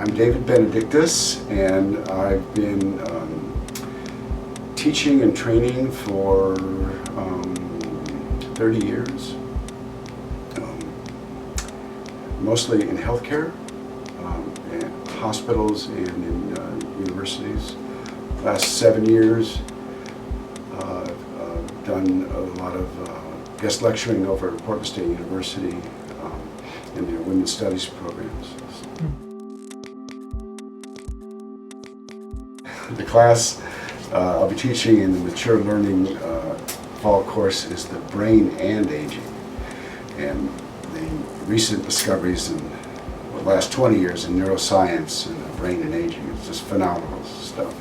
I'm David Benedictus, and I've been teaching and training for 30 years, mostly in healthcare, in hospitals and in universities. Last 7 years, I've done a lot of guest lecturing over at Portland State University in their women's studies programs. The class I'll be teaching in the mature learning fall course is the brain and aging. And the recent discoveries in the last 20 years in neuroscience and the brain and aging is just phenomenal stuff.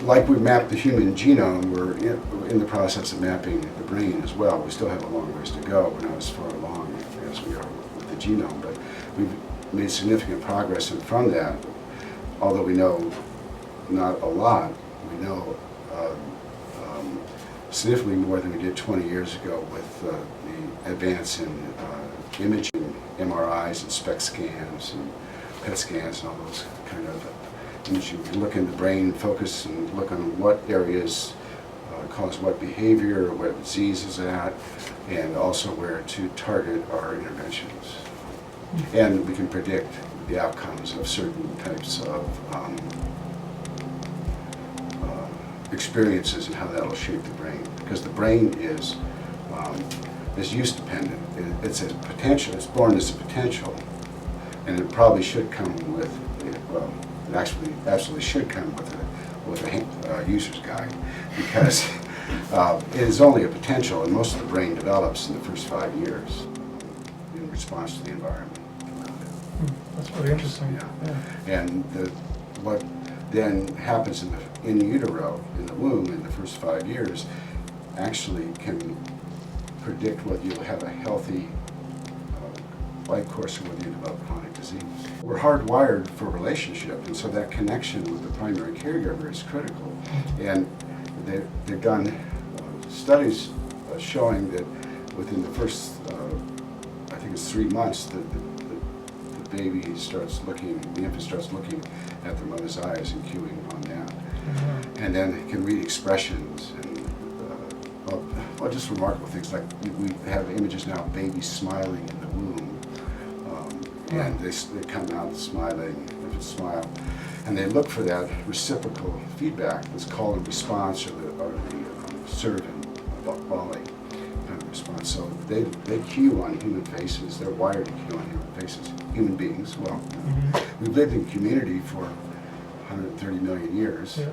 Like we mapped the human genome, we're in the process of mapping the brain as well. We still have a long ways to go. We're not as far along as we are with the genome, but we've made significant progress, and from that, although we know not a lot, we know significantly more than we did 20 years ago with the advance in imaging, MRIs and SPECT scans and PET scans and all those kind of imaging. We look in the brain, focus and look on what areas cause what behavior, where the disease is at, and also where to target our interventions. And we can predict the outcomes of certain types of experiences and how that will shape the brain. Because the brain is use dependent. It's a potential. It's born as a potential, and it probably should come with. Well, it actually absolutely should come with a user's guide, because it is only a potential, and most of the brain develops in the first 5 years in response to the environment. That's really interesting. Yeah. And what then happens in utero, in the womb, in the first 5 years, actually can predict whether you'll have a healthy life course or whether you develop chronic disease. We're hardwired for relationship, and so that connection with the primary caregiver is critical. And they've done studies showing that within the first, I think it's 3 months, the baby starts looking, the infant starts looking at their mother's eyes and cueing on that. And then can read expressions and well, just remarkable things, like we have images now of babies smiling in the womb, and they come out smiling, infants smile, and they look for that reciprocal feedback that's called a response, or the servant volley kind of response. So they cue on human faces. They're wired to cue on human faces. Human beings. Well, we've lived in community for 130 million years. Yeah.